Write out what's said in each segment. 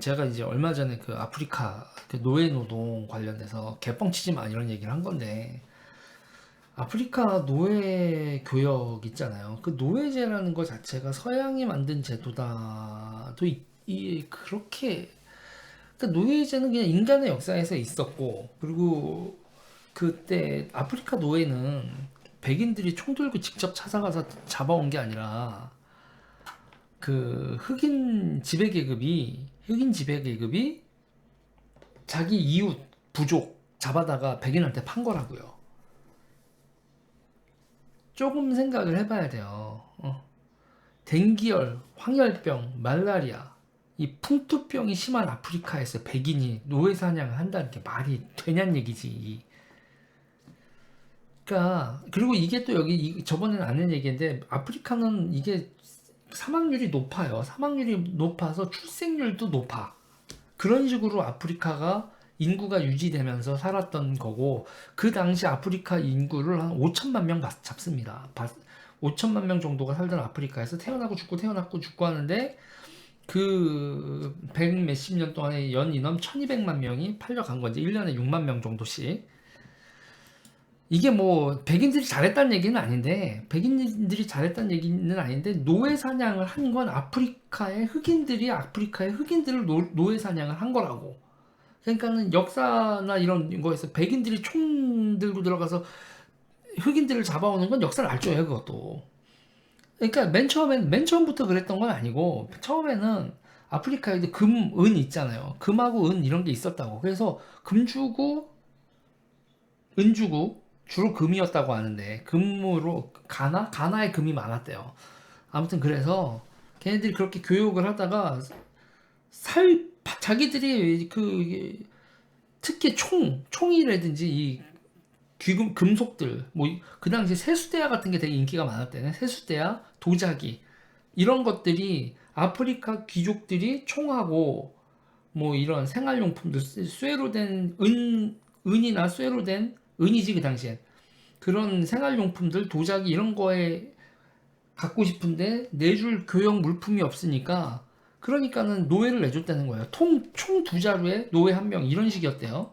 제가 이제 얼마 전에 그 아프리카 그 노예 노동 관련돼서 개뻥 치지 마 이런 얘기를 한 건데, 아프리카 노예 교역 있잖아요. 그 노예제라는 것 자체가 서양이 만든 제도다. 그렇게, 그러니까 노예제는 그냥 인간의 역사에서 있었고, 그리고 그때 아프리카 노예는 백인들이 총 들고 직접 찾아가서 잡아온 게 아니라 그 흑인 지배 계급이 자기 이웃 부족 잡아다가 백인한테 판 거라고요. 조금 생각을 해봐야 돼요. 댕기열, 황열병, 말라리아, 이 풍토병이 심한 아프리카에서 백인이 노예 사냥을 한다는 게 말이 되냔 얘기지. 그러니까 그리고 이게 또 여기 저번에는 안 한 얘기인데, 아프리카는 이게 사망률이 높아요. 사망률이 높아서 출생률도 높아. 그런 식으로 아프리카가 인구가 유지되면서 살았던 거고, 그 당시 아프리카 인구를 한 5천만 명 잡습니다. 5천만 명 정도가 살던 아프리카에서 태어나고 죽고 태어나고 죽고 하는데, 그 백 몇십 년 동안에 연 인원 1200만 명이 팔려간 건지 1년에 6만 명 정도씩. 이게 뭐 백인들이 잘했다는 얘기는 아닌데, 노예 사냥을 한 건 아프리카의 흑인들을 노예 사냥을 한 거라고. 그러니까는 역사나 이런 거에서 백인들이 총 들고 들어가서 흑인들을 잡아오는 건 역사를 알죠요, 그것도. 그러니까 맨 처음부터 그랬던 건 아니고, 처음에는 아프리카에도 금, 은 있잖아요. 금하고 은 이런 게 있었다고. 그래서 금 주고 은 주고, 주로 금이었다고 하는데, 금으로 가나에 금이 많았대요. 아무튼 그래서 걔네들이 그렇게 교육을 하다가 자기들이 그 특히 총이라든지 이 금속들, 뭐 그 당시 세수대야 같은 게 되게 인기가 많았대요. 세수대야, 도자기 이런 것들이 아프리카 귀족들이 총하고 뭐 이런 생활용품들, 쇠로 된 은이나 쇠로 된 은이지 그 당시엔, 그런 생활용품들, 도자기 이런 거에 갖고 싶은데 내줄 교역 물품이 없으니까, 그러니까는 노예를 내줬다는 거예요. 총 두 자루에 노예 한 명 이런 식이었대요.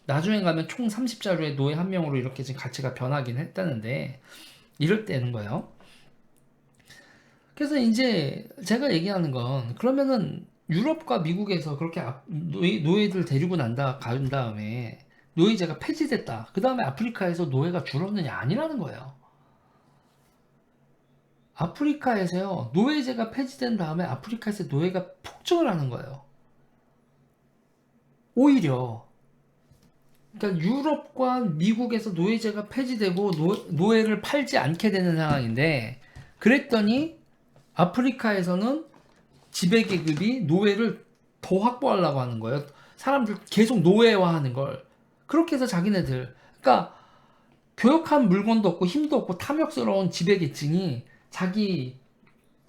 나중에 가면 총 30자루에 노예 한 명으로 이렇게 지금 가치가 변하긴 했다는데, 이럴 때는 거예요. 그래서 이제 제가 얘기하는 건, 그러면은 유럽과 미국에서 그렇게 노예들 데리고 간 다음에 노예제가 폐지됐다. 그 다음에 아프리카에서 노예가 줄었느냐? 아니라는 거예요. 아프리카에서요, 노예제가 폐지된 다음에 아프리카에서 노예가 폭증을 하는 거예요. 오히려. 그러니까 유럽과 미국에서 노예제가 폐지되고 노예를 팔지 않게 되는 상황인데, 그랬더니 아프리카에서는 지배계급이 노예를 더 확보하려고 하는 거예요. 사람들 계속 노예화하는 걸. 그렇게 해서 자기네들, 그러니까 교역한 물건도 없고 힘도 없고 탐욕스러운 지배계층이 자기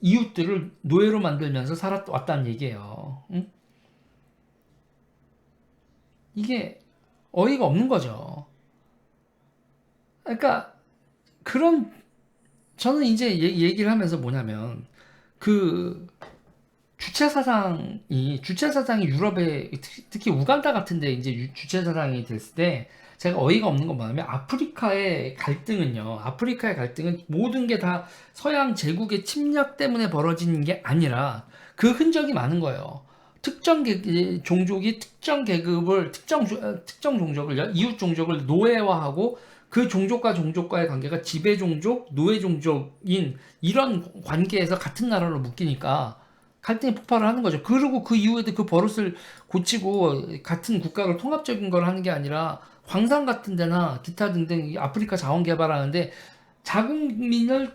이웃들을 노예로 만들면서 살아왔다는 얘기예요. 응? 이게 어이가 없는 거죠. 그러니까 그런, 저는 이제 얘기를 하면서 뭐냐면, 그 주체 사상이 유럽에, 특히 우간다 같은데 이제 주체 사상이 됐을 때 제가 어이가 없는 건 뭐냐면, 아프리카의 갈등은 모든 게 다 서양 제국의 침략 때문에 벌어진 게 아니라 그 흔적이 많은 거예요. 종족이 특정 종족을, 이웃 종족을 노예화하고, 그 종족과 종족과의 관계가 지배 종족, 노예 종족인 이런 관계에서 같은 나라로 묶이니까 갈등이 폭발을 하는 거죠. 그리고 그 이후에도 그 버릇을 고치고 같은 국가를 통합적인 걸 하는 게 아니라, 광산 같은 데나 기타 등등 아프리카 자원 개발하는데 자국민을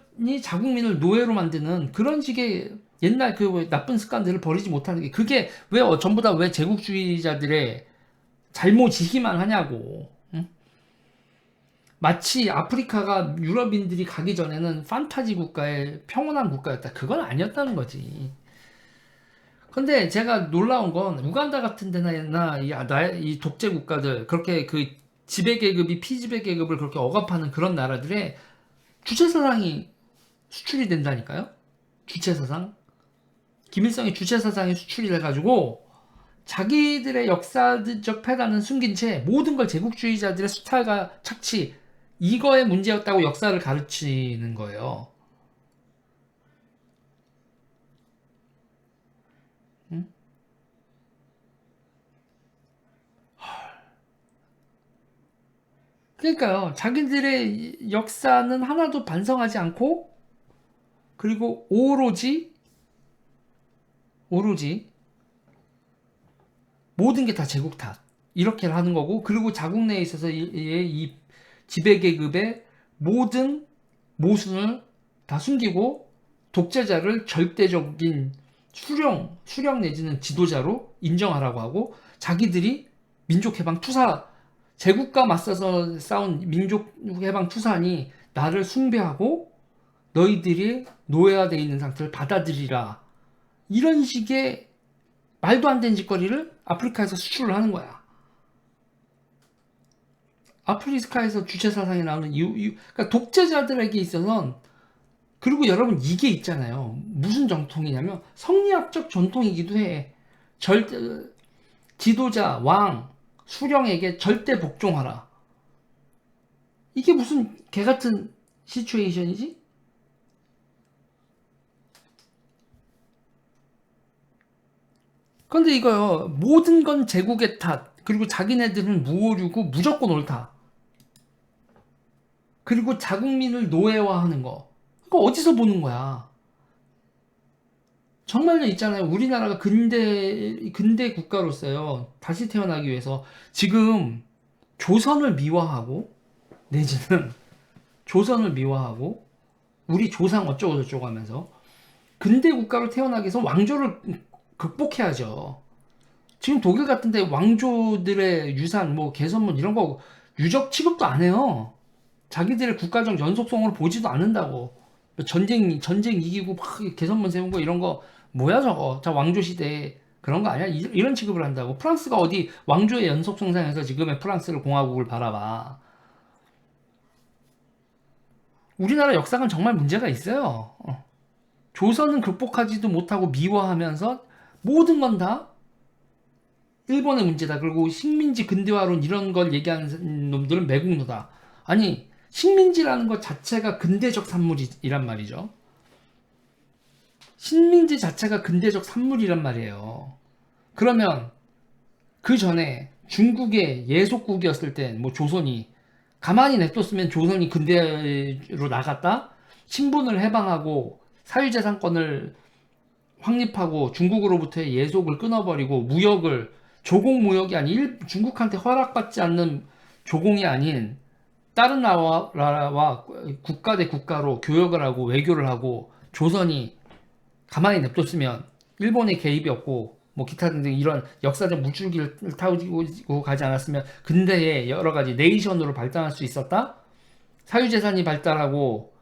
노예로 만드는 그런 식의 옛날 그 나쁜 습관들을 버리지 못하는 게, 그게 왜 전부 다 왜 제국주의자들의 잘못이기만 하냐고. 응? 마치 아프리카가 유럽인들이 가기 전에는 판타지 국가의 평온한 국가였다. 그건 아니었다는 거지. 근데 제가 놀라운 건, 우간다 같은 데나 이 독재 국가들, 그렇게 그 지배 계급이 피지배 계급을 그렇게 억압하는 그런 나라들의 주체사상이 수출이 된다니까요. 주체사상. 김일성의 주체사상이 수출이 돼가지고 자기들의 역사적 패단은 숨긴 채 모든 걸 제국주의자들의 수탈과 착취 이거의 문제였다고 역사를 가르치는 거예요. 응? 그러니까요. 자기들의 역사는 하나도 반성하지 않고 그리고 오로지 모든 게 다 제국 탓 이렇게 하는 거고 그리고 자국 내에 있어서 이 지배계급의 모든 모순을 다 숨기고 독재자를 절대적인 수령 내지는 지도자로 인정하라고 하고 자기들이 민족해방 투사 제국과 맞서서 싸운 민족해방 투사니 나를 숭배하고 너희들이 노예화되어 있는 상태를 받아들이라 이런 식의 말도 안 되는 짓거리를 아프리카에서 수출을 하는 거야. 아프리카에서 주체 사상이 나오는 그러니까 독재자들에게 있어서는 그리고 여러분 이게 있잖아요. 무슨 전통이냐면 성리학적 전통이기도 해. 지도자, 왕, 수령에게 절대 복종하라. 이게 무슨 개 같은 시츄에이션이지? 그런데 이거요. 모든 건 제국의 탓. 그리고 자기네들은 무오류고 무조건 옳다. 그리고 자국민을 노예화하는 거. 그거 어디서 보는 거야? 정말로 있잖아요. 우리나라가 근대 국가로서요. 다시 태어나기 위해서 지금 조선을 미화하고 내지는 조선을 미화하고 우리 조상 어쩌고 저쩌고 하면서 근대 국가로 태어나기 위해서 왕조를 극복해야죠. 지금 독일 같은데 왕조들의 유산, 뭐 개선문 이런 거 유적 취급도 안 해요. 자기들의 국가적 연속성을 보지도 않는다고. 전쟁 이기고 막 개선문 세운 거 이런 거 뭐야 저거? 자 왕조 시대 그런 거 아니야? 이런 취급을 한다고. 프랑스가 어디 왕조의 연속성상에서 지금의 프랑스를 공화국을 바라봐. 우리나라 역사관 정말 문제가 있어요. 조선은 극복하지도 못하고 미화하면서 모든 건 다 일본의 문제다. 그리고 식민지 근대화론 이런 걸 얘기하는 놈들은 매국노다. 아니 식민지라는 것 자체가 근대적 산물이란 말이죠. 식민지 자체가 근대적 산물이란 말이에요. 그러면 그 전에 중국의 예속국이었을 때 뭐 조선이 가만히 냅뒀으면 조선이 근대로 나갔다 신분을 해방하고 사유재산권을 확립하고 중국으로부터의 예속을 끊어버리고 무역을 조공 무역이 아닌 중국한테 허락받지 않는 조공이 아닌 다른 나라와 국가 대 국가로 교역을 하고 외교를 하고 조선이 가만히 냅뒀으면 일본의 개입이 없고 뭐 기타 등등 이런 역사적 물줄기를 타고 가지 않았으면 근대의 여러 가지 네이션으로 발전할 수 있었다? 사유재산이 발달하고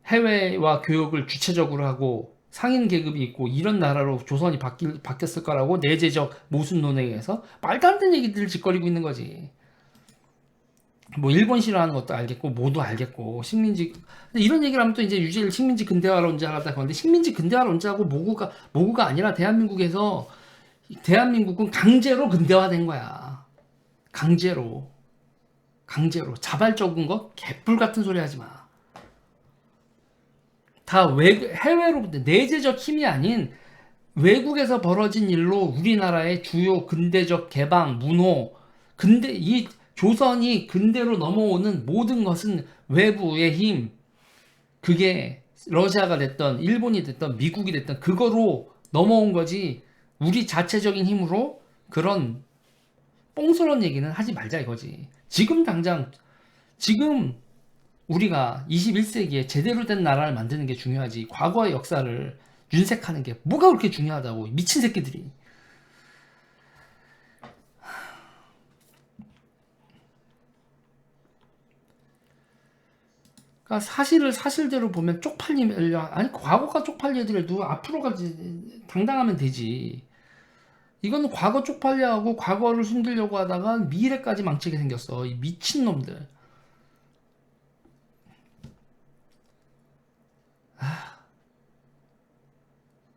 해외와 교역을 주체적으로 하고 상인 계급이 있고 이런 나라로 조선이 바뀌었을 거라고 내재적 모순론에 의해서 말도 안 되는 얘기들을 짓거리고 있는 거지. 뭐 일본 싫어하는 것도 알겠고 뭐도 알겠고 식민지 이런 얘기를 하면 또 이제 유질 식민지 근대화론자라다 그런데 식민지 근대화론자하고 모구가 아니라 대한민국은 강제로 근대화된 거야. 강제로 자발적인 거 개뿔 같은 소리 하지 마. 다 해외로부터 내재적 힘이 아닌 외국에서 벌어진 일로 우리나라의 주요 근대적 개방, 문호, 이 조선이 근대로 넘어오는 모든 것은 외부의 힘, 그게 러시아가 됐던, 일본이 됐던, 미국이 됐던, 그거로 넘어온 거지, 우리 자체적인 힘으로 그런 뽕스러운 얘기는 하지 말자 이거지. 지금 우리가 21세기에 제대로 된 나라를 만드는 게 중요하지. 과거의 역사를 윤색하는 게 뭐가 그렇게 중요하다고. 미친 새끼들이. 그러니까 사실을 사실대로 보면 쪽팔리면 아니 과거가 쪽팔리더라도 앞으로가 당당하면 되지. 이거는 과거 쪽팔려 하고 과거를 숨기려고 하다가 미래까지 망치게 생겼어. 이 미친놈들.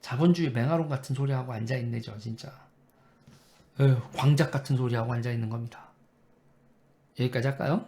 자본주의 맹아론 같은 소리하고 앉아있네 저 진짜. 광작 같은 소리 하고 앉아 있는 겁니다. 여기까지 할까요?